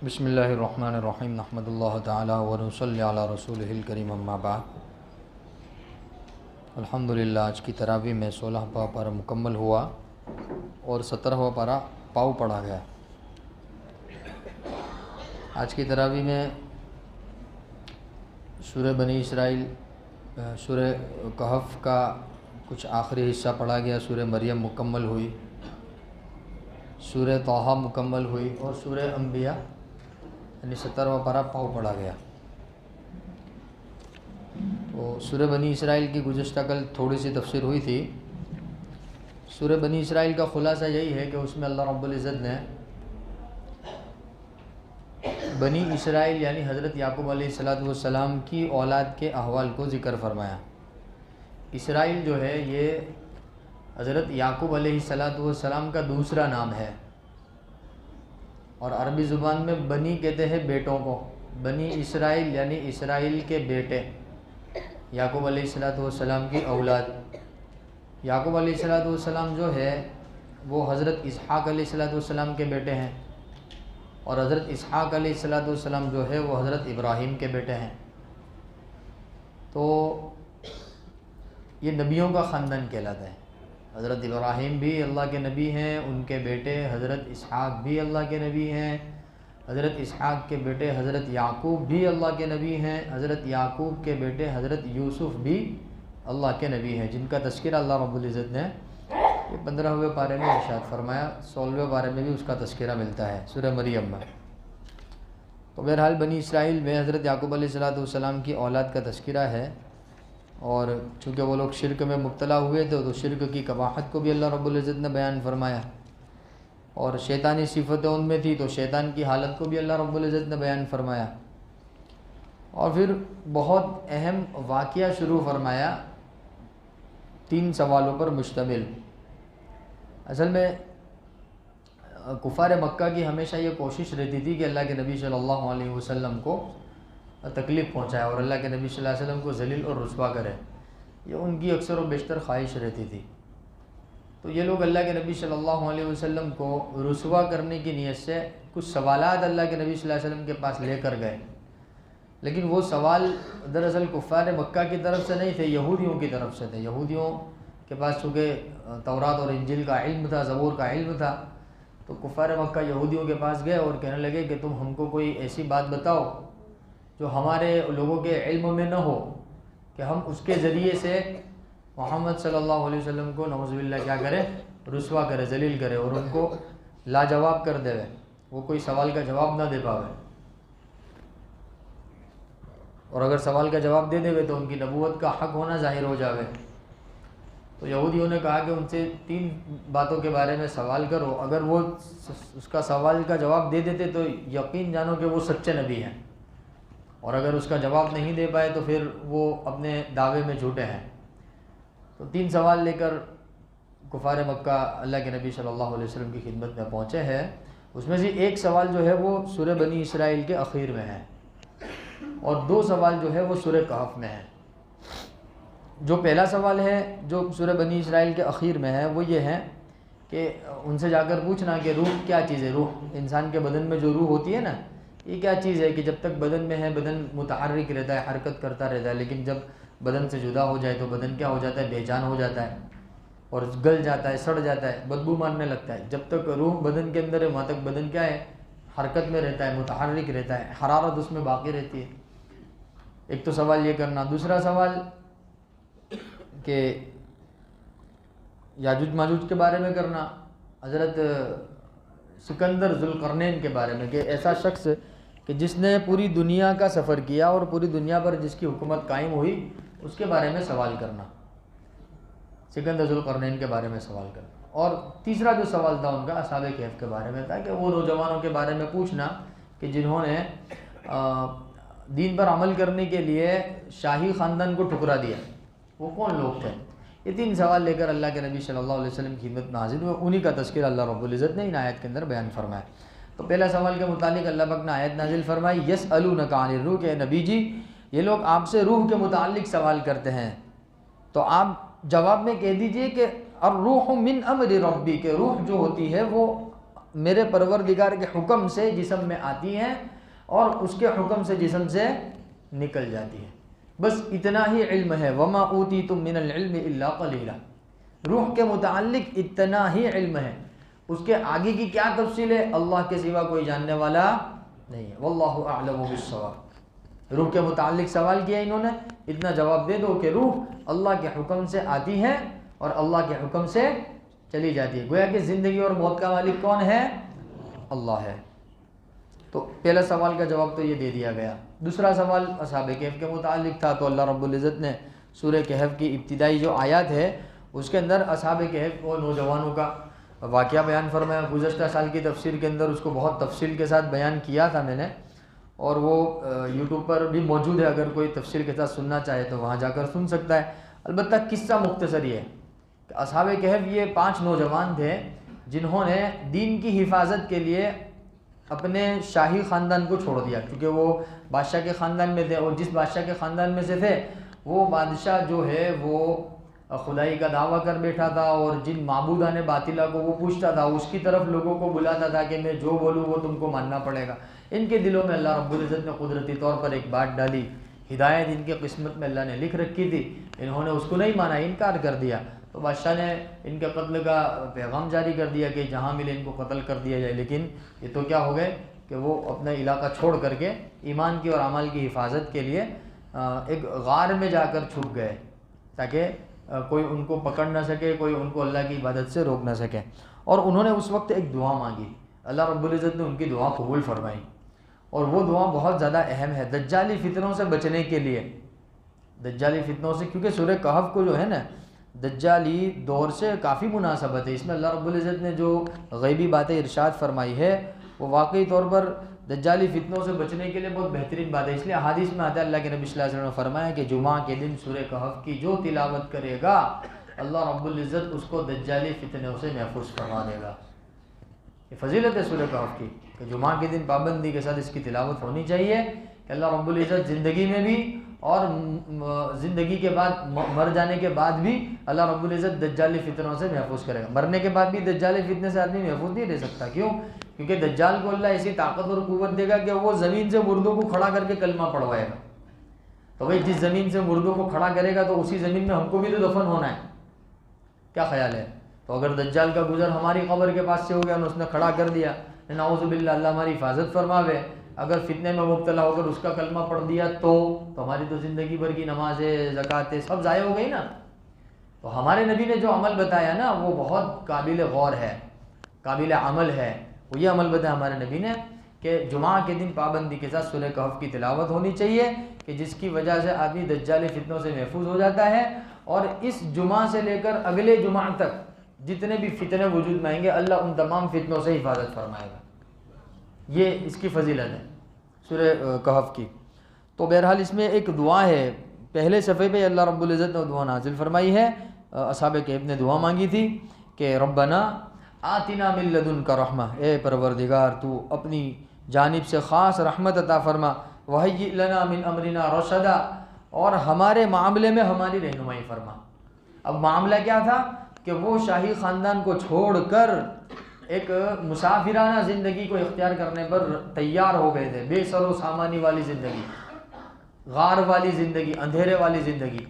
بسم اللہ الرحمن الرحیم نحمد اللہ تعالی ونصلی علی رسولہ الکریم اما بعد۔ الحمدللہ آج کی تراویح میں 16واں پارہ مکمل ہوا اور 17واں پارہ پاؤ پڑھا گیا۔ آج کی تراویح میں سورہ بنی اسرائیل، سورہ کہف کا کچھ آخری حصہ پڑھا گیا، سورہ مریم مکمل ہوئی، سورہ طٰہٰ مکمل ہوئی اور سورہ انبیاء یعنی 17واں پارہ پاؤ پڑھا گیا۔ تو سورہ بنی اسرائیل کی گزشتہ کل تھوڑی سی تفسیر ہوئی تھی۔ سورہ بنی اسرائیل کا خلاصہ یہی ہے کہ اس میں اللہ رب العزت نے بنی اسرائیل یعنی حضرت یعقوب علیہ السلام کی اولاد کے احوال کو ذکر فرمایا۔ اسرائیل جو ہے یہ حضرت یعقوب علیہ السلام کا دوسرا نام ہے، اور عربی زبان میں بنی کہتے ہیں بیٹوں کو۔ بنی اسرائیل یعنی اسرائیل کے بیٹے، یعقوب علیہ السلام کی اولاد۔ یعقوب علیہ السلام جو ہے وہ حضرت اسحاق علیہ السلام کے بیٹے ہیں، اور حضرت اسحاق علیہ السلام جو ہے وہ حضرت ابراہیم کے بیٹے ہیں۔ تو یہ نبیوں کا خاندان کہلاتا ہے۔ حضرت ابراہیم بھی اللہ کے نبی ہیں، ان کے بیٹے حضرت اسحاق بھی اللہ کے نبی ہیں، حضرت اسحاق کے بیٹے حضرت یعقوب بھی اللہ کے نبی ہیں، حضرت یعقوب کے بیٹے حضرت یوسف بھی اللہ کے نبی ہیں، جن کا تذکرہ اللہ رب العزت نے 15ویں پارے میں ارشاد فرمایا۔ 16ویں پارے میں بھی اس کا تذکرہ ملتا ہے سورہ مریم میں۔ تو بہرحال بنی اسرائیل میں حضرت یعقوب علیہ السلام کی اولاد کا تذکرہ ہے، اور چونکہ وہ لوگ شرک میں مبتلا ہوئے تھے تو شرک کی قباحت کو بھی اللہ رب العزت نے بیان فرمایا، اور شیطانی صفتیں ان میں تھی تو شیطان کی حالت کو بھی اللہ رب العزت نے بیان فرمایا، اور پھر بہت اہم واقعہ شروع فرمایا 3 سوالوں پر مشتمل۔ اصل میں کفار مکہ کی ہمیشہ یہ کوشش رہتی تھی کہ اللہ کے نبی صلی اللہ علیہ وسلم کو تکلیف پہنچائے اور اللہ کے نبی صلی اللہ علیہ وسلم کو ذلیل اور رسوا کرے، یہ ان کی اکثر و بیشتر خواہش رہتی تھی۔ تو یہ لوگ اللہ کے نبی صلی اللہ علیہ وسلم کو رسوا کرنے کی نیت سے کچھ سوالات اللہ کے نبی صلی اللہ علیہ وسلم کے پاس لے کر گئے، لیکن وہ سوال دراصل کفار مکہ کی طرف سے نہیں تھے، یہودیوں کی طرف سے تھے۔ یہودیوں کے پاس چونکہ تورات اور انجیل کا علم تھا، زبور کا علم تھا، تو کفار مکہ یہودیوں کے پاس گئے اور کہنے لگے کہ تم ہم کو کوئی ایسی بات بتاؤ جو ہمارے لوگوں کے علم میں نہ ہو، کہ ہم اس کے ذریعے سے محمد صلی اللہ علیہ وسلم کو نعوذ باللہ کیا کرے، رسوا کرے، ذلیل کرے اور ان کو لاجواب کر دے، وہ کوئی سوال کا جواب نہ دے پاوے، اور اگر سوال کا جواب دے دے تو ان کی نبوت کا حق ہونا ظاہر ہو جاوے۔ تو یہودیوں نے کہا کہ ان سے 3 باتوں کے بارے میں سوال کرو، اگر وہ اس کا سوال کا جواب دے دیتے تو یقین جانو کہ وہ سچے نبی ہیں، اور اگر اس کا جواب نہیں دے پائے تو پھر وہ اپنے دعوے میں جھوٹے ہیں۔ تو 3 سوال لے کر کفار مکہ اللہ کے نبی صلی اللہ علیہ وسلم کی خدمت میں پہنچے ہیں۔ اس میں سے ایک سوال جو ہے وہ سورہ بنی اسرائیل کے اخیر میں ہے، اور 2 سوال جو ہے وہ سورہ کہف میں ہے۔ جو پہلا سوال ہے جو سورہ بنی اسرائیل کے اخیر میں ہے وہ یہ ہے کہ ان سے جا کر پوچھنا کہ روح کیا چیز ہے، روح انسان کے بدن میں جو روح ہوتی ہے نا، یہ کیا چیز ہے کہ جب تک بدن میں ہے بدن متحرک رہتا ہے، حرکت کرتا رہتا ہے، لیکن جب بدن سے جدا ہو جائے تو بدن کیا ہو جاتا ہے، بے جان ہو جاتا ہے اور گل جاتا ہے، سڑ جاتا ہے، بدبو مارنے لگتا ہے۔ جب تک روح بدن کے اندر ہے وہاں تک بدن کیا ہے، حرکت میں رہتا ہے، متحرک رہتا ہے، حرارت اس میں باقی رہتی ہے۔ ایک تو سوال یہ کرنا۔ دوسرا سوال کہ یاجوج ماجوج کے بارے میں کرنا، حضرت سکندر ذوالقرنین کے بارے میں، کہ ایسا شخص کہ جس نے پوری دنیا کا سفر کیا اور پوری دنیا پر جس کی حکومت قائم ہوئی، اس کے بارے میں سوال کرنا، سکندر ذوالقرنین کے بارے میں سوال کرنا۔ اور تیسرا جو سوال تھا ان کا اصحاب کہف کے بارے میں تھا، کہ وہ نوجوانوں کے بارے میں پوچھنا کہ جنہوں نے دین پر عمل کرنے کے لیے شاہی خاندان کو ٹھکرا دیا، وہ کون لوگ تھے۔ یہ 3 سوال لے کر اللہ کے نبی صلی اللہ علیہ وسلم کی خدمت میں حاضر ہوئے، انہی کا تذکرہ اللہ رب العزت نے ان آیت کے اندر بیان فرمایا۔ تو پہلا سوال کے متعلق اللہ پاک نے آیت نازل فرمائی، یسألونک عن الروح، کہ نبی جی یہ لوگ آپ سے روح کے متعلق سوال کرتے ہیں، تو آپ جواب میں کہہ دیجئے کہ الروح من امر ربی، کہ روح جو ہوتی ہے وہ میرے پروردگار کے حکم سے جسم میں آتی ہیں اور اس کے حکم سے جسم سے نکل جاتی ہیں. بس اتنا ہی علم ہے. وما اوتیتم من العلم الا قلیلا. روح کے متعلق اتنا ہی علم ہے. اس کے آگے کی کیا تفصیل ہے اللہ کے سوا کوئی جاننے والا نہیں ہے. واللہ اعلم بالصواب. روح کے متعلق سوال کیا انہوں نے, اتنا جواب دے دو کہ روح اللہ کے حکم سے آتی ہے اور اللہ کے حکم سے چلی جاتی ہے. گویا کہ زندگی اور موت کا مالک کون ہے؟ اللہ ہے. تو پہلا سوال کا جواب تو یہ دے دیا گیا. دوسرا سوال اصحاب کہف کے متعلق تھا. تو اللہ رب العزت نے سورہ کہف کی ابتدائی جو آیات ہے اس کے اندر اصحاب کہف اور نوجوانوں کا واقعہ بیان فرمایا. گزشتہ سال کی تفسیر کے اندر اس کو بہت تفصیل کے ساتھ بیان کیا تھا میں نے, اور وہ یوٹیوب پر بھی موجود ہے. اگر کوئی تفسیر کے ساتھ سننا چاہے تو وہاں جا کر سن سکتا ہے. البتہ قصہ مختصر یہ ہے کہ اصحاب کہف یہ 5 نوجوان تھے جنہوں نے دین کی حفاظت کے لیے اپنے شاہی خاندان کو چھوڑ دیا, کیونکہ وہ بادشاہ کے خاندان میں تھے, اور جس بادشاہ کے خاندان میں سے تھے وہ بادشاہ جو ہے وہ خدائی کا دعویٰ کر بیٹھا تھا, اور جن معبودان باطلہ کو وہ پوچھتا تھا, اس کی طرف لوگوں کو بلاتا تھا کہ میں جو بولوں وہ تم کو ماننا پڑے گا. ان کے دلوں میں اللہ رب العزت نے قدرتی طور پر ایک بات ڈالی, ہدایت ان کے قسمت میں اللہ نے لکھ رکھی تھی, انہوں نے اس کو نہیں مانا, انکار کر دیا. تو بادشاہ نے ان کے قتل کا پیغام جاری کر دیا کہ جہاں ملے ان کو قتل کر دیا جائے. لیکن یہ تو کیا ہو گئے کہ وہ اپنا علاقہ چھوڑ کر کے ایمان کی اور اعمال کی حفاظت کے لیے ایک غار میں جا کر چھپ گئے تاکہ کوئی ان کو پکڑ نہ سکے, کوئی ان کو اللہ کی عبادت سے روک نہ سکے. اور انہوں نے اس وقت ایک دعا مانگی, اللہ رب العزت نے ان کی دعا قبول فرمائی, اور وہ دعا بہت زیادہ اہم ہے دجالی فتنوں سے بچنے کے لیے. دجالی فتنوں سے, کیونکہ سورہ کہف کو جو ہے نا دجالی دور سے کافی مناسبت ہے. اس میں اللہ رب العزت نے جو غیبی باتیں ارشاد فرمائی ہے وہ واقعی طور پر دجالی فتنوں سے بچنے کے لیے بہت بہترین بات ہے. اس لیے حدیث میں آتا ہے اللہ کے نبی صلی اللہ علیہ وسلم نے فرمایا کہ جمعہ کے دن سورہ کہف کی جو تلاوت کرے گا اللہ رب العزت اس کو دجالی فتنوں سے محفوظ فرما دے گا. یہ فضیلت ہے سورہ کہف کی کہ جمعہ کے دن پابندی کے ساتھ اس کی تلاوت ہونی چاہیے کہ اللہ رب العزت زندگی میں بھی اور زندگی کے بعد مر جانے کے بعد بھی اللہ رب العزت دجالی فتنوں سے محفوظ کرے گا. مرنے کے بعد بھی دجالی فتنے سے آدمی محفوظ نہیں رہ سکتا. کیوں؟ کیونکہ دجال کو اللہ ایسی طاقت اور قوت دے گا کہ وہ زمین سے مردوں کو کھڑا کر کے کلمہ پڑھوائے گا. تو بھائی جس زمین سے مردوں کو کھڑا کرے گا تو اسی زمین میں ہم کو بھی تو دفن ہونا ہے. کیا خیال ہے؟ تو اگر دجال کا گزر ہماری قبر کے پاس سے ہو گیا اور اس نے کھڑا کر دیا, نعوذ باللہ, اللہ ہماری حفاظت فرماوے, اگر فتنے میں مبتلا ہو کر اس کا کلمہ پڑھ دیا تو ہماری تو زندگی بھر کی نمازیں, زکوٰۃ سب ضائع ہو گئی نا. تو ہمارے نبی نے جو عمل بتایا نا وہ بہت قابل غور ہے, قابل عمل ہے. وہ یہ عمل بتایا ہمارے نبی نے کہ جمعہ کے دن پابندی کے ساتھ سورہ کہف کی تلاوت ہونی چاہیے کہ جس کی وجہ سے آدمی دجالی فتنوں سے محفوظ ہو جاتا ہے. اور اس جمعہ سے لے کر اگلے جمعہ تک جتنے بھی فتنے وجود میں آئیں گے اللہ ان تمام فتنوں سے حفاظت فرمائے گا. یہ اس کی فضیلت ہے سورہ کہف کی. تو بہرحال اس میں ایک دعا ہے, پہلے صفحے پہ اللہ رب العزت نے دعا نازل فرمائی ہے. اصحاب کہف نے دعا مانگی تھی کہ ربنا آتنا من لدنک رحمہ, اے پروردگار تو اپنی جانب سے خاص رحمت عطا فرما, وہیئ لنا من امرنا رشدا, اور ہمارے معاملے میں ہماری رہنمائی فرما. اب معاملہ کیا تھا کہ وہ شاہی خاندان کو چھوڑ کر ایک مسافرانہ زندگی کو اختیار کرنے پر تیار ہو گئے تھے. بے سر و سامانی والی زندگی, غار والی زندگی, اندھیرے والی زندگی,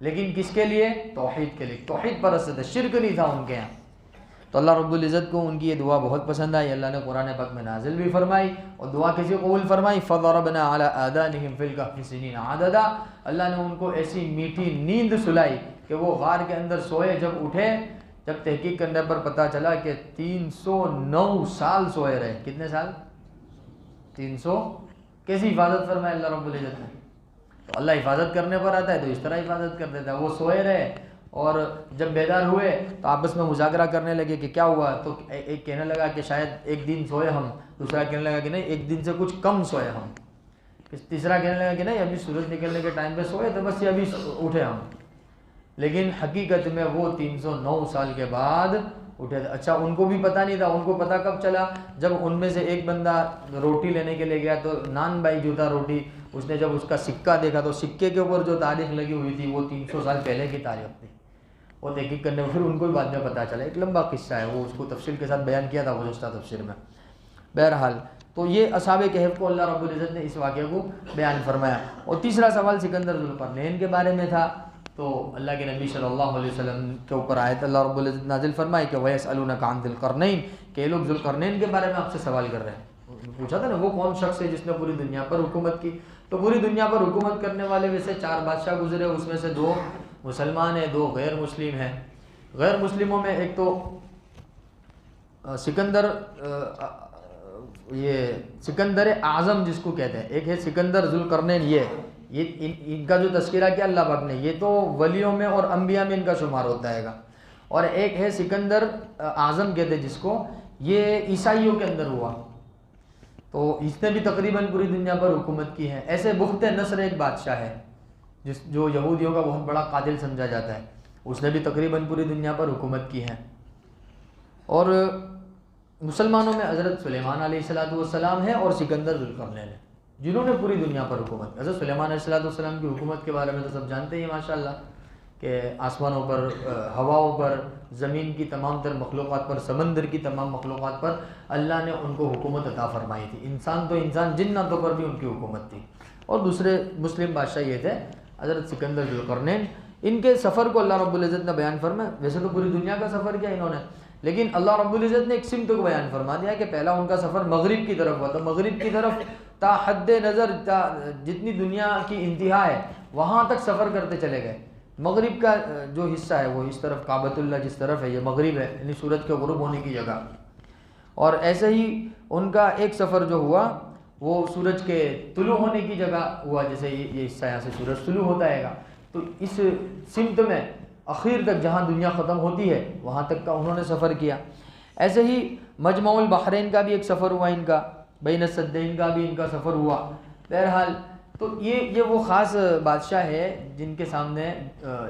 لیکن کس کے لیے؟ توحید کے لیے. توحید پرست تھے, شرک نہیں تھا ان کے یہاں. تو اللہ رب العزت کو ان کی یہ دعا بہت پسند آئی. اللہ نے قرآن پاک میں نازل بھی فرمائی اور دعا کسی قبول فرمائی. فضربنا علی آذانہم فی الکہف سنین عددا, اللہ نے ان کو ایسی میٹھی نیند سلائی کہ وہ غار کے اندر سوئے. جب اٹھے, جب تحقیق کرنے پر پتہ چلا کہ 309 سال سوئے رہے. کتنے سال؟ 300. کیسی حفاظت فرمائے اللہ رب العزت نے. تو اللہ حفاظت کرنے پر آتا ہے تو اس طرح حفاظت کر دیتا ہے. وہ سوئے رہے اور جب بیدار ہوئے تو آپس میں مذاکرہ کرنے لگے کہ کیا ہوا. تو ایک کہنے لگا کہ شاید ایک دن سوئے ہم, دوسرا کہنے لگا کہ نہیں ایک دن سے کچھ کم سوئے ہم, تیسرا کہنے لگا کہ نہیں ابھی سورج نکلنے کے ٹائم پہ سوئے تھے بس یہ ابھی اٹھے ہم. لیکن حقیقت میں وہ 309 سال کے بعد اٹھے تھے. اچھا ان کو بھی پتہ نہیں تھا. ان کو پتہ کب چلا؟ جب ان میں سے ایک بندہ روٹی لینے کے لیے گیا تو نان بھائی جو تھا روٹی, اس نے جب اس کا سکہ دیکھا تو سکے کے اوپر جو تاریخ لگی ہوئی تھی وہ 300 سال پہلے کی تاریخ تھی. اور تحقیق کرنے میں پھر ان کو بھی بعد میں پتہ چلا. ایک لمبا قصہ ہے، وہ اس کو تفصیل کے ساتھ بیان کیا تھا گزشتہ تفسیر میں. بہرحال تو یہ اصحاب کہف کو اللہ رب العزت نے اس واقعے کو بیان فرمایا. اور تیسرا سوال سکندر ذوالقرنین کے بارے میں تھا. تو اللہ کے نبی صلی اللہ علیہ وسلم کے اوپر آیت اللہ رب العزت نازل فرمائی کہ وَيَسْأَلُونَكَ عَنْ ذِي الْقَرْنَيْنِ کہ یہ لوگ ذوالقرنین کے بارے میں آپ سے سوال کر رہے ہیں. پوچھا تھا نا وہ کون شخص ہے جس نے پوری دنیا پر حکومت کی. تو پوری دنیا پر حکومت کرنے والے ویسے 4 بادشاہ گزرے، اس میں سے 2 مسلمان ہیں، 2 غیر مسلم ہیں. غیر مسلموں میں ایک تو سکندر اعظم جس کو کہتے ہیں، ایک ہے سکندر ذوالقرنین. یہ ان کا جو تذکرہ کیا اللہ پاک نے، یہ تو ولیوں میں اور انبیاء میں ان کا شمار ہوتا ہے گا. اور ایک ہے سکندر اعظم کہتے ہیں جس کو، یہ عیسائیوں کے اندر ہوا. تو اس نے بھی تقریباً پوری دنیا پر حکومت کی ہے. ایسے بخت نصر ایک بادشاہ ہے جو یہودیوں کا بہت بڑا قاتل سمجھا جاتا ہے، اس نے بھی تقریباً پوری دنیا پر حکومت کی ہے. اور مسلمانوں میں حضرت سلیمان علیہ السلام ہے اور سکندر ذوالقرنین ہے جنہوں نے پوری دنیا پر حکومت. حضرت سلیمان علیہ السلام کی حکومت کے بارے میں تو سب جانتے ہیں ماشاءاللہ، کہ آسمانوں پر، ہواؤں پر، زمین کی تمام تر مخلوقات پر، سمندر کی تمام مخلوقات پر اللہ نے ان کو حکومت عطا فرمائی تھی. انسان تو انسان، جناتوں پر بھی ان کی حکومت تھی. اور دوسرے مسلم بادشاہ یہ تھے حضرت سکندر ذوالقرنین. ان کے سفر کو اللہ رب العزت نے بیان فرمایا. ویسے تو پوری دنیا کا سفر کیا انہوں نے، لیکن اللہ رب العزت نے ایک سمت کو بیان فرما دیا کہ پہلا ان کا سفر مغرب کی طرف ہوا. تو مغرب کی طرف تا حد نظر، جتنی دنیا کی انتہا ہے وہاں تک سفر کرتے چلے گئے. مغرب کا جو حصہ ہے وہ اس طرف، کعبۃ اللہ جس طرف ہے، یہ مغرب ہے، یعنی سورج کے غروب ہونے کی جگہ. اور ایسے ہی ان کا ایک سفر جو ہوا وہ سورج کے طلوع ہونے کی جگہ ہوا. جیسے یہ حصہ یہاں سے سورج طلوع ہوتا ہے گا، تو اس سمت میں اخیر تک جہاں دنیا ختم ہوتی ہے وہاں تک کا انہوں نے سفر کیا. ایسے ہی مجمع البحرین کا بھی ایک سفر ہوا ان کا، بین السدین کا بھی ان کا سفر ہوا. بہرحال تو یہ وہ خاص بادشاہ ہے جن کے سامنے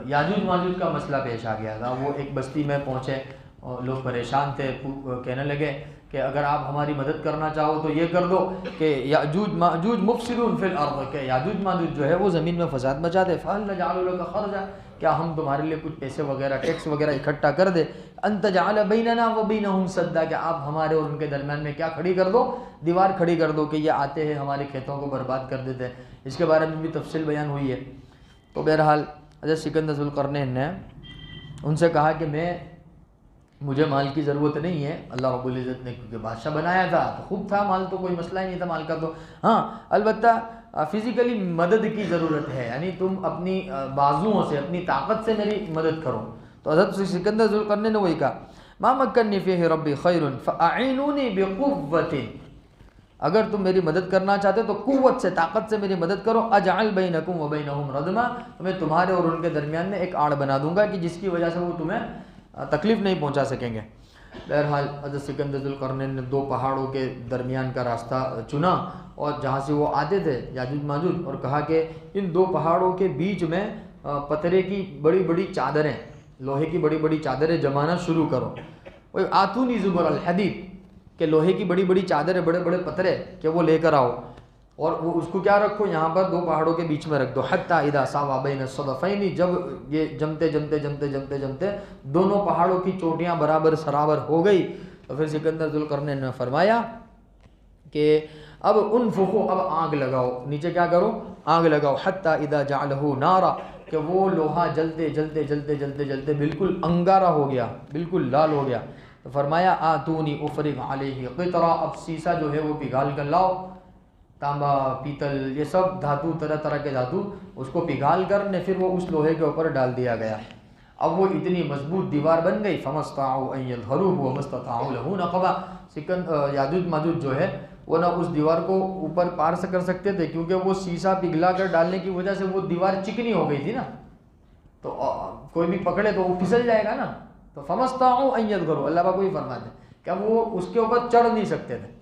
یاجوج ماجوج کا مسئلہ پیش آ گیا تھا. وہ ایک بستی میں پہنچے اور لوگ پریشان تھے، کہنے لگے کہ اگر آپ ہماری مدد کرنا چاہو تو یہ کر دو کہ یاجوج ماجوج مفسدون فی الارض، کہ یاجوج ماجوج جو ہے وہ زمین میں فساد مچاتے. فہل نجعل لک خرجا، کیا ہم تمہارے لیے کچھ پیسے وغیرہ، ٹیکس وغیرہ اکٹھا کر دے. ان تجعل بیننا و بینہم سدا، کہ آپ ہمارے اور ان کے درمیان میں کیا کھڑی کر دو، دیوار کھڑی کر دو کہ یہ آتے ہیں ہمارے کھیتوں کو برباد کر دیتے ہیں. اس کے بارے میں بھی تفصیل بیان ہوئی ہے. تو بہرحال حضرت سکندر ذوالقرنین نے ان سے کہا کہ مجھے مال کی ضرورت نہیں ہے. اللہ رب العزت نے کیونکہ بادشاہ بنایا تھا تو خوب تھا مال، تو کوئی مسئلہ ہی نہیں تھا مال کا. تو ہاں البتہ فزیکلی مدد کی ضرورت ہے، یعنی تم اپنی بازوؤں سے، اپنی طاقت سے میری مدد کرو. تو حضرت سکندر ذوالقرنین نے وہی کہا، ما مکنی فیہ ربی خیر فاعینونی بقوۃ، اگر تم میری مدد کرنا چاہتے تو قوت سے، طاقت سے میری مدد کرو. اجعل بینکم و بینہم ردما، تو میں تمہارے اور ان کے درمیان میں ایک آڑ بنا دوں گا کہ جس کی وجہ سے وہ تمہیں تکلیف نہیں پہنچا سکیں گے. بہرحال حضرت سکندر ذوالقرنین نے 2 پہاڑوں کے درمیان کا راستہ چنا اور جہاں سے وہ آتے تھے یاجوج ماجوج، اور کہا کہ ان 2 پہاڑوں کے بیچ میں پتھرے کی بڑی بڑی چادریں، لوہے کی بڑی بڑی چادریں جمانا شروع کرو. آتونی زبر الحدید، کہ لوہے کی بڑی بڑی چادریں، بڑے بڑے پتھرے کہ وہ لے کر آؤ، اور وہ اس کو کیا رکھو، یہاں پر 2 پہاڑوں کے بیچ میں رکھ دو. حتی اذا ساوا بین الصدفین، جب یہ جمتے جمتے جمتے جمتے جمتے دونوں پہاڑوں کی چوٹیاں برابر سرابر ہو گئی، تو پھر سکندر ذوالقرنین نے فرمایا کہ اب انفخو، اب آگ لگاؤ، نیچے کیا کرو، آگ لگاؤ. حتی اذا جعلہ نارا، کہ وہ لوہا جلتے جلتے جلتے جلتے جلتے بالکل انگارہ ہو گیا، بالکل لال ہو گیا. تو فرمایا آتونی افرغ علیہ قطرہ، اب سیسا جو ہے وہ پگھال کر لاؤ، تانبا، پیتل، یہ سب دھاتو، طرح طرح کے دھاتو، اس کو پگھال کر نے پھر وہ اس لوہے کے اوپر ڈال دیا گیا. اب وہ اتنی مضبوط دیوار بن گئی. فمستطاعوا ان یظہروہ وما استطاعوا لہ نقبا، یاجوج ماجوج جو ہے وہ نہ اس دیوار کو اوپر پار سے کر سکتے تھے کیونکہ وہ سیسا پگھلا کر ڈالنے کی وجہ سے وہ دیوار چکنی ہو گئی تھی نا، تو کوئی بھی پکڑے تو وہ پھسل جائے گا نا. تو فمستطاعوا ان یظہروہ، اللہ پاک کوئی فرماتے ہیں کہ وہ اس کے اوپر چڑھ نہیں سکتے تھے.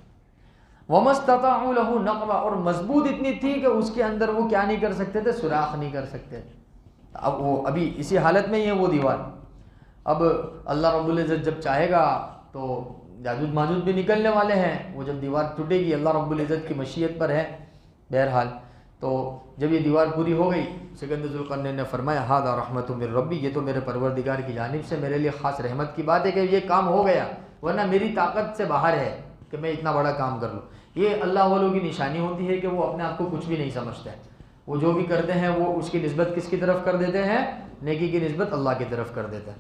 وما استطاعوا لہ نقبا، اور مضبوط اتنی تھی کہ اس کے اندر وہ کیا نہیں کر سکتے تھے، سوراخ نہیں کر سکتے. اب وہ ابھی اسی حالت میں ہی ہے وہ دیوار. اب اللہ رب العزت جب چاہے گا تو یاجوج ماجوج بھی نکلنے والے ہیں. وہ جب دیوار ٹوٹے گی اللہ رب العزت کی مشیت پر ہے. بہرحال تو جب یہ دیوار پوری ہو گئی، سکندر ذوالقرنین نے فرمایا ھذا رحمت من ربی، یہ تو میرے پروردگار کی جانب سے میرے لیے خاص رحمت کی بات ہے کہ یہ کام ہو گیا، ورنہ میری طاقت سے باہر ہے کہ میں اتنا بڑا کام کر لوں۔ یہ اللہ والوں کی نشانی ہوتی ہے کہ وہ اپنے آپ کو کچھ بھی نہیں سمجھتے، وہ جو بھی کرتے ہیں وہ اس کی نسبت کس کی طرف کر دیتے ہیں؟ نیکی کی نسبت اللہ کی طرف کر دیتے ہیں۔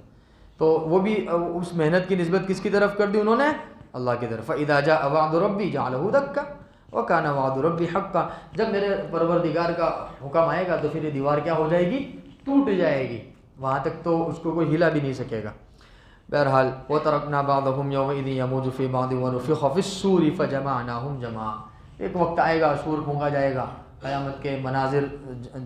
تو وہ بھی اس محنت کی نسبت کس کی طرف کر دی انہوں نے؟ اللہ کی طرف۔ فَإِذَا جَاءَ وَعْدُ رَبِّي جَعَلَهُ دَكَّةً وَكَانَ وَعْدُ رَبِّي حَقًّا، جب میرے پروردگار کا حکم آئے گا تو پھر یہ دیوار کیا ہو جائے گی؟ ٹوٹ جائے گی، وہاں تک تو اس کو کوئی ہلا بھی نہیں سکے گا۔ بہرحال وَتَرَكْنَا بَعْضَهُمْ يَوْمَئِذٍ يَمُوجُ فِي بَعْضٍ وَنُفِخَ فِي الصُّورِ فَجَمَعْنَاهُمْ جَمْعًا، ایک وقت آئے گا سور پھونکا جائے گا، قیامت کے مناظر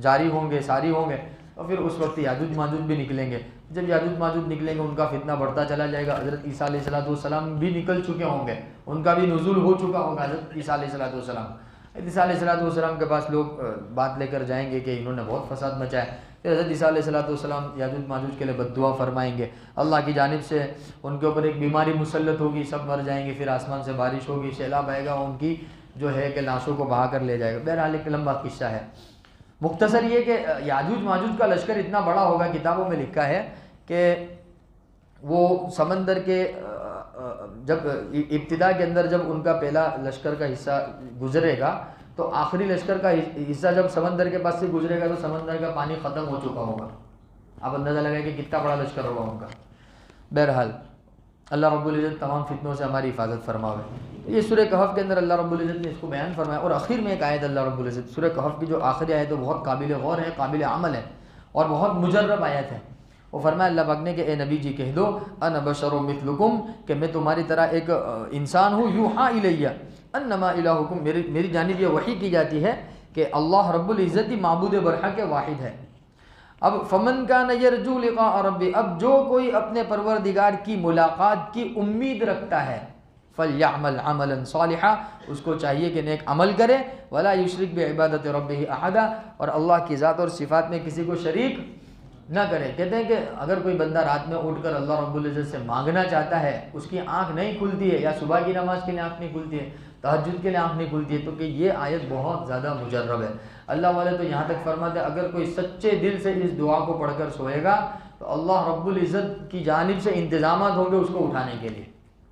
جاری ہوں گے، ساری ہوں گے، اور پھر اس وقت یاجوج ماجوج بھی نکلیں گے۔ جب یاجوج ماجوج نکلیں گے ان کا فتنہ بڑھتا چلا جائے گا۔ حضرت عیسیٰ علیہ السلام بھی نکل چکے ہوں گے، ان کا بھی نزول ہو چکا ہوگا حضرت عیسیٰ علیہ السلام۔ عیسیٰ علیہ السلام کے پاس لوگ بات لے کر جائیں گے کہ انہوں نے بہت فساد مچایا، پھر حضرت عیسیٰ علیہ السلام یاجوج ماجوج کے لیے بد دعا فرمائیں گے، اللہ کی جانب سے ان کے اوپر ایک بیماری مسلط ہوگی، سب مر جائیں گے، پھر آسمان سے بارش ہوگی، سیلاب آئے گا، ان کی جو ہے کہ لاشوں کو بہا کر لے جائے گا۔ بہرحال ایک لمبا قصہ ہے، مختصر یہ کہ یاجوج ماجوج کا لشکر اتنا بڑا ہوگا، کتابوں میں لکھا ہے کہ وہ سمندر کے جب ابتدا کے اندر جب ان کا پہلا لشکر کا حصہ گزرے گا تو آخری لشکر کا حصہ جب سمندر کے پاس سے گزرے گا تو سمندر کا پانی ختم ہو چکا ہوگا۔ آپ اندازہ لگائیں کہ کتنا بڑا لشکر ہوگا ان کا۔ بہرحال اللہ رب العزت تمام فتنوں سے ہماری حفاظت فرماوے۔ یہ سورہ کہف کے اندر اللہ رب العزت نے اس کو بیان فرمایا، اور آخر میں ایک آیت اللہ رب العزت، سورہ کہف کی جو آخری آیت ہے بہت قابل غور ہے، قابل عمل ہے اور بہت مجرب آیت ہے۔ وہ فرمایا اللہ پاک نے کہ اے نبی جی کہہ دو انا بشر مثلکم، کہ میں تمہاری طرح ایک انسان ہوں، یوحا الیہ انما الہکم، میری جانب یہ وحی کی جاتی ہے کہ اللہ رب العزت معبود برحق واحد ہے۔ اب فمن کان یرجو لقاء ربی، اب جو کوئی اپنے پروردگار کی ملاقات کی امید رکھتا ہے، فلیعمل عملا صالحا، اس کو چاہیے کہ نیک عمل کرے، ولا یشرک بعبادت ربہ احدا، اور اللہ کی ذات اور صفات میں کسی کو شریک نہ کرے۔ کہتے ہیں کہ اگر کوئی بندہ رات میں اٹھ کر اللہ رب العزت سے مانگنا چاہتا ہے، اس کی آنکھ نہیں کھلتی ہے، یا صبح کی نماز کے لیے آنکھ نہیں کھلتی ہے، تہجد کے لیے آنکھ نہیں کھلتی ہے، تو کہ یہ آیت بہت زیادہ مجرب ہے۔ اللہ والے تو یہاں تک فرماتے ہیں اگر کوئی سچے دل سے اس دعا کو پڑھ کر سوئے گا تو اللہ رب العزت کی جانب سے انتظامات ہوں گے اس کو اٹھانے کے لیے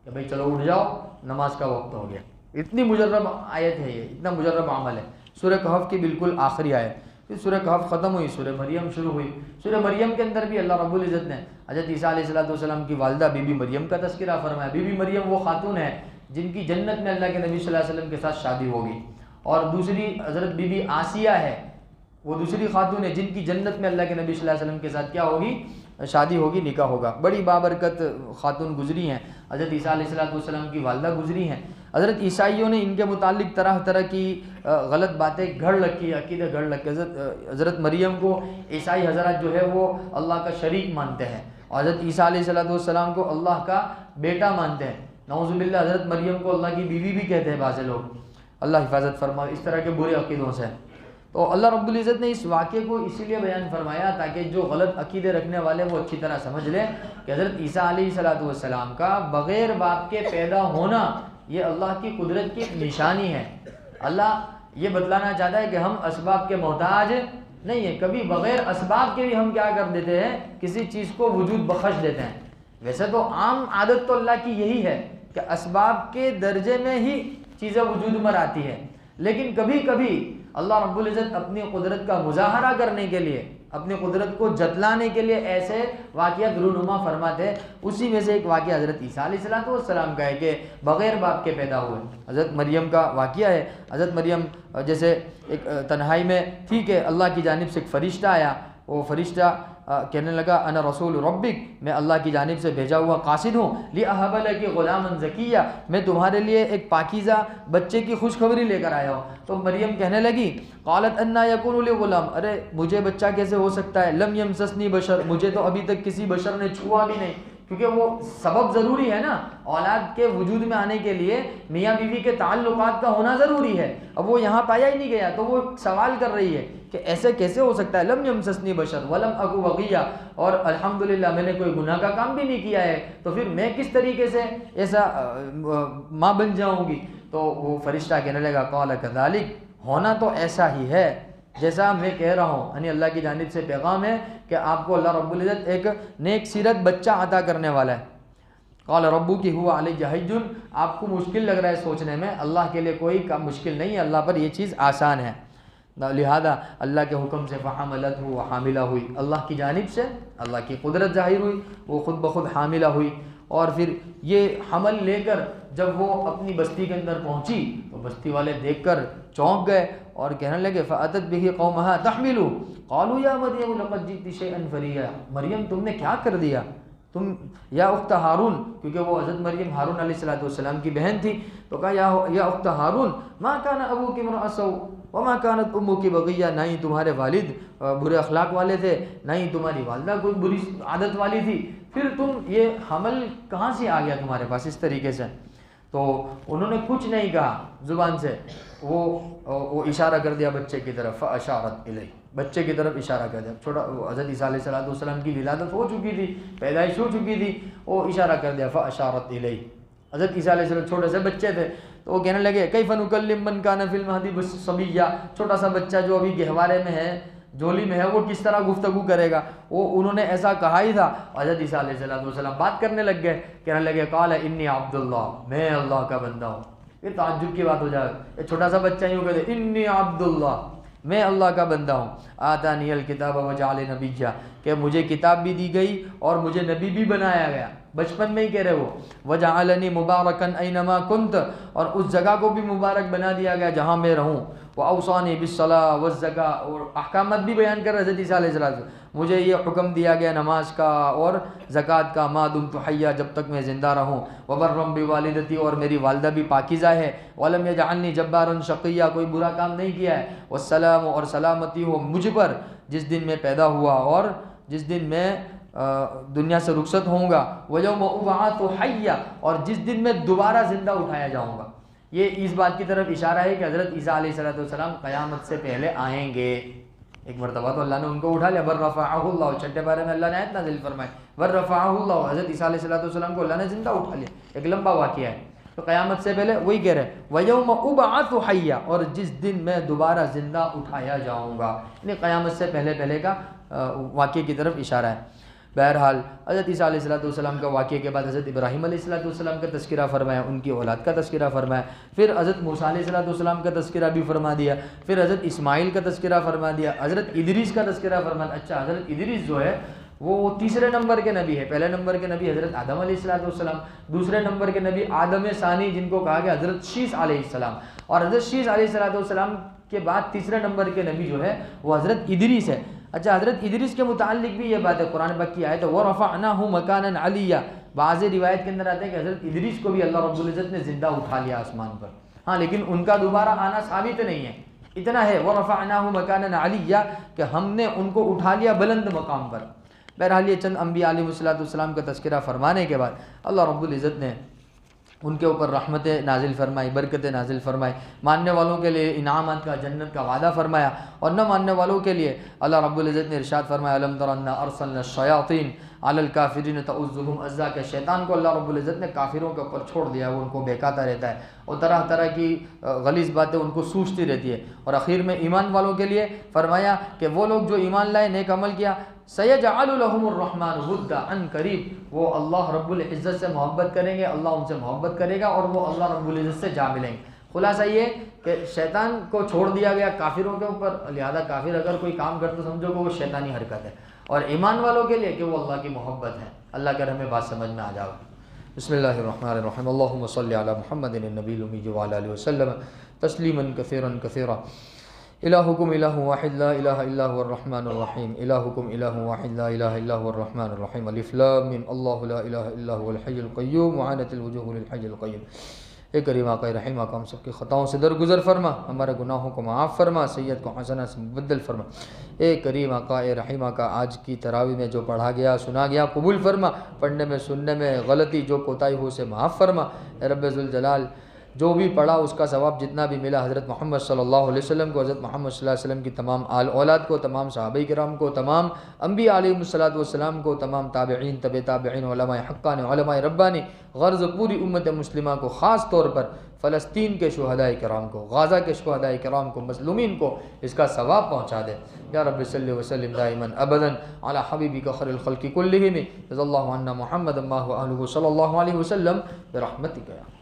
کہ بھئی چلو اٹھ جاؤ، نماز کا وقت ہو گیا۔ اتنی مجرب آیت ہے، یہ اتنا مجرب عمل ہے۔ سورہ کہف کی بالکل آخری آیت، پھر سورہ کہف ختم ہوئی، سورہ مریم شروع ہوئی۔ سورہ مریم کے اندر بھی اللہ رب العزت نے حضرت عیسیٰ علیہ السلام کی والدہ بی بی مریم کا تذکرہ فرمایا۔ بی بی مریم وہ خاتون ہے جن کی جنت میں اللہ کے نبی صلی اللہ علیہ وسلم کے ساتھ شادی ہوگی، اور دوسری حضرت بی بی آسیہ ہے، وہ دوسری خاتون ہے جن کی جنت میں اللہ کے نبی صلی اللہ علیہ وسلم کے ساتھ کیا ہوگی؟ شادی ہوگی، نکاح ہوگا۔ بڑی بابرکت خاتون گزری ہیں، حضرت عیسیٰ علیہ السلام کی والدہ گزری ہیں۔ حضرت عیسائیوں نے ان کے متعلق طرح طرح کی غلط باتیں گھڑ رکھی، عقیدے گھڑ رکھے۔ حضرت مریم کو عیسائی حضرات جو ہے وہ اللہ کا شریک مانتے ہیں، اور حضرت عیسیٰ علیہ السلام کو اللہ کا بیٹا مانتے ہیں۔ نعوذ باللہ حضرت مریم کو اللہ کی بیوی بھی کہتے ہیں بعض لوگ، اللہ حفاظت فرمائے اس طرح کے برے عقیدوں سے۔ تو اللہ رب العزت نے اس واقعے کو اسی لیے بیان فرمایا تاکہ جو غلط عقیدے رکھنے والے وہ اچھی طرح سمجھ لیں کہ حضرت عیسیٰ علیہ السلام کا بغیر باپ کے پیدا ہونا یہ اللہ کی قدرت کی نشانی ہے۔ اللہ یہ بتلانا چاہتا ہے کہ ہم اسباب کے محتاج نہیں ہیں، کبھی بغیر اسباب کے بھی ہم کیا کر دیتے ہیں، کسی چیز کو وجود بخش دیتے ہیں۔ ویسے تو عام عادت تو اللہ کی یہی ہے کہ اسباب کے درجے میں ہی چیزیں وجود میں آتی ہے، لیکن کبھی کبھی اللہ رب العزت اپنی قدرت کا مظاہرہ کرنے کے لیے، اپنی قدرت کو جتلانے کے لیے ایسے واقعات رونما فرماتے ہیں۔ اسی میں سے ایک واقعہ حضرت عیسیٰ علیہ السلام کا ہے کہ بغیر باپ کے پیدا ہوئے۔ حضرت مریم کا واقعہ ہے، حضرت مریم جیسے ایک تنہائی میں تھی کہ اللہ کی جانب سے ایک فرشتہ آیا، وہ فرشتہ کہنے لگا انا رسول ربک، میں اللہ کی جانب سے بھیجا ہوا قاصد ہوں، لأہب لک غلاما زکیہ، میں تمہارے لیے ایک پاکیزہ بچے کی خوشخبری لے کر آیا ہوں۔ تو مریم کہنے لگی قالت انا یکون لی غلام، ارے مجھے بچہ کیسے ہو سکتا ہے، لم یمسسنی بشر، مجھے تو ابھی تک کسی بشر نے چھوا بھی نہیں، کیونکہ وہ سبب ضروری ہے نا، اولاد کے وجود میں آنے کے لیے میاں بیوی کے تعلقات کا ہونا ضروری ہے۔ اب وہ یہاں پایا ہی نہیں گیا تو وہ سوال کر رہی ہے کہ ایسے کیسے ہو سکتا ہے، لم یمسسنی بشر ولم اکو بغیہ، اور الحمدللہ میں نے کوئی گناہ کا کام بھی نہیں کیا ہے، تو پھر میں کس طریقے سے ایسا ماں بن جاؤں گی؟ تو وہ فرشتہ کہنے لگا قال کذالک، ہونا تو ایسا ہی ہے، جیسا میں کہہ رہا ہوں، یعنی اللہ کی جانب سے پیغام ہے کہ آپ کو اللہ رب العزت ایک نیک سیرت بچہ عطا کرنے والا ہے۔ قال ربک هو علی حج، آپ کو مشکل لگ رہا ہے سوچنے میں، اللہ کے لیے کوئی کام مشکل نہیں ہے، اللہ پر یہ چیز آسان ہے۔ لہذا اللہ کے حکم سے فحملتہ، وہ حاملہ ہوئی، اللہ کی جانب سے اللہ کی قدرت ظاہر ہوئی، وہ خود بخود حاملہ ہوئی۔ اور پھر یہ حمل لے کر جب وہ اپنی بستی کے اندر پہنچی تو بستی والے دیکھ کر چونک گئے اور کہنے لگے فأتت به قومها تحملوا قالوا یا مریم لقد جئت شیئا فریا، مریم تم نے کیا کر دیا، تم یا اخت ہارون، کیونکہ وہ حضرت مریم ہارون علیہ السلام کی بہن تھی، تو کہا یا اخت ہارون ما کان ابوک امرأ سوء وما کانت امک بغیہ، نہ ہی تمہارے والد برے اخلاق والے تھے، نہ ہی تمہاری والدہ کوئی بری عادت والی تھی، پھر تم یہ حمل کہاں سے آ گیا تمہارے پاس اس طریقے سے؟ تو انہوں نے کچھ نہیں کہا زبان سے، وہ اشارہ کر دیا بچے کی طرف، فاشارت الیہ، بچے کی طرف اشارہ کر دیا۔ چھوٹا حضرت عیسیٰ علیہ السلام کی ولادت ہو چکی تھی، پیدائش ہو چکی تھی، وہ اشارہ کر دیا فاشارت الیہ۔ حضرت عیسیٰ علیہ السلام چھوٹے سے بچے تھے تو وہ کہنے لگے کیف نکلم من کان فی المہد صبیا، چھوٹا سا بچہ جو ابھی گہوارے میں ہے، جھولی میں ہے، وہ کس طرح گفتگو کرے گا؟ وہ انہوں نے ایسا کہا ہی تھا۔ حضرت عیسیٰ علیہ السلام بات کرنے لگ گئے، کہنے لگے قال انی عبد اللہ، میں اللہ کا بندہ ہوں۔ یہ تعجب کی بات ہو جائے، یہ چھوٹا سا بچہ یوں کہتے انی عبد اللہ، میں اللہ کا بندہ ہوں۔ آتانی الکتاب وجعلنی نبیا، کہ مجھے کتاب بھی دی گئی اور مجھے نبی بھی بنایا گیا، بچپن میں ہی کہہ رہے وہ، وجعلنی مبارکا اینما کنت، اور اس جگہ کو بھی مبارک بنا دیا گیا جہاں میں رہوں، واوصانی بالصلاۃ والزکاۃ، اور احکامات بھی بیان کر رہے حضرت عیسیٰ علیہ السلام، مجھے یہ حکم دیا گیا نماز کا اور زکوٰۃ کا، ما دمت حیا، جب تک میں زندہ رہوں، وبرا بوالدتی، اور میری والدہ بھی پاکیزہ ہے، ولم یجعلنی جبارا شقیا، کوئی برا کام نہیں کیا ہے، والسلام، اور سلامتی ہو مجھ پر جس دن میں پیدا ہوا اور جس دن میں دنیا سے رخصت ہوں گا، ویوم ابعث حیا، اور جس دن میں دوبارہ زندہ اٹھایا جاؤں گا۔ یہ اس بات کی طرف اشارہ ہے کہ حضرت عیسیٰ علیہ السلام قیامت سے پہلے آئیں گے۔ ایک مرتبہ تو اللہ نے ان کو اٹھا لیا، بر رفعہ اللہ، چھٹے بارے میں اللہ نے آیت نازل فرمائی، بر رفعہ اللہ، حضرت عیسیٰ علیہ السلام کو اللہ نے زندہ اٹھا لیا، ایک لمبا واقعہ ہے۔ تو قیامت سے پہلے وہی کہہ رہے وَيَوْمَ أُبْعَثُ حَيًّا، اور جس دن میں دوبارہ زندہ اٹھایا جاؤں گا، یعنی قیامت سے پہلے کا واقعے کی طرف اشارہ ہے۔ بہرحال حضرت عیسیٰ علیہ السلام کا واقعے کے بعد حضرت ابراہیم علیہ السلام کا تذکرہ فرمایا، ان کی اولاد کا تذکرہ فرمایا، پھر حضرت موسیٰ علیہ السلام کا تذکرہ بھی فرما دیا، پھر حضرت اسماعیل کا تذکرہ فرما دیا، حضرت ادریس کا تذکرہ فرما دیا۔ اچھا، حضرت ادریس جو ہے وہ تیسرے نمبر کے نبی ہے، پہلے نمبر کے نبی حضرت آدم علیہ السلام، دوسرے نمبر کے نبی آدم ثانی جن کو کہا گیا حضرت شیث علیہ السلام، اور حضرت شیث علیہ السلام کے بعد تیسرے نمبر کے نبی جو ہے وہ حضرت ادریس ہے۔ اچھا، حضرت ادریس کے متعلق بھی یہ بات ہے، قرآن پاک کی آیت ہے وَرَفَعْنَاهُ مَكَانًا عَلِيًّا، بعض روایت کے اندر آتا ہے کہ حضرت ادریس کو بھی اللہ رب العزت نے زندہ اٹھا لیا آسمان پر، ہاں لیکن ان کا دوبارہ آنا ثابت نہیں ہے، اتنا ہے وَرَفَعْنَاهُ مَكَانًا عَلِيًّا کہ ہم نے ان کو اٹھا لیا بلند مقام پر۔ بہرحال یہ چند انبیاء علیہ السلام کا تذکرہ فرمانے کے بعد اللہ رب العزت نے ان کے اوپر رحمتیں نازل فرمائی، برکتیں نازل فرمائی، ماننے والوں کے لیے انعامات کا، جنت کا وعدہ فرمایا، اور نہ ماننے والوں کے لیے اللہ رب العزت نے ارشاد فرمایا الم تر انا ارسلنا الشیاطین علی الکافرین تعزهم عزا، کہ شیطان کو اللہ رب العزت نے کافروں کے اوپر چھوڑ دیا، وہ ان کو بہکاتا رہتا ہے اور طرح طرح کی غلیظ باتیں ان کو سوچتی رہتی ہے۔ اور اخیر میں ایمان والوں کے لیے فرمایا کہ وہ لوگ جو ایمان لائے، نیک عمل کیا، سَيَجْعَلُ لَهُمُ الرَّحْمَنُ وُدًّا عَنْ قَرِيب، وہ اللہ رب العزت سے محبت کریں گے، اللہ ان سے محبت کرے گا اور وہ اللہ رب العزت سے جا ملیں گے۔ خلاصہ یہ کہ شیطان کو چھوڑ دیا گیا کافروں کے اوپر، لہذا کافر اگر کوئی کام کرتے سمجھو کہ وہ شیطانی حرکت ہے، اور ایمان والوں کے لیے کہ وہ اللہ کی محبت ہے۔ اللہ کر ہمیں بات سمجھ میں آ جاؤ۔ بسم اللہ الرحمن الرحیم، اللہم صلی علی محمد النبی الامی وعلی آلہ وسلم تسلیما کثیرا کثیرا۔ الہکم الہ واحد لا الہ الا هو الرحمن الرحیم، الہکم الہ واحد لا الہ الا هو الرحمن الرحیم، الف لام میم اللہ لا الہ الا هو الحی القیوم وعنت الوجوہ للحی القیوم۔ اے کریم آقا رحیم آقا، ہم سب کی خطاؤں سے درگزر فرما، ہمارے گناہوں کو معاف فرما، سیئت کو حسنہ سے مبدل فرما۔ اے کریم آقا، اے رحیم آقا، آج کی تراویح میں جو پڑھا گیا، سنا گیا، قبول فرما، پڑھنے میں سننے میں غلطی جو کوتاہی ہو سے معاف فرما۔ اے رب ذوالجلال، جو بھی پڑھا اس کا ثواب جتنا بھی ملا حضرت محمد صلی اللہ علیہ وسلم کو، حضرت محمد صلی اللہ علیہ وسلم کی تمام آل اولاد کو، تمام صحابہ کرام کو، تمام انبیاء علیہ السلام کو، تمام تابعین، تابعین، علماء حقانی، علماء ربانی، غرض پوری امت مسلمہ کو خاص طور پر فلسطین کے شہداء کرام کو، غازہ کے شہداء کرام کو، مظلومین کو اس کا ثواب پہنچا دے۔ یا رب صلی وسلم دائما ابدا علی حبیبک خیر الخلق کلہم، رضی اللہ عنہ محمد ما هو اہلہ صلی اللہ علیہ وسلم برحمتک یا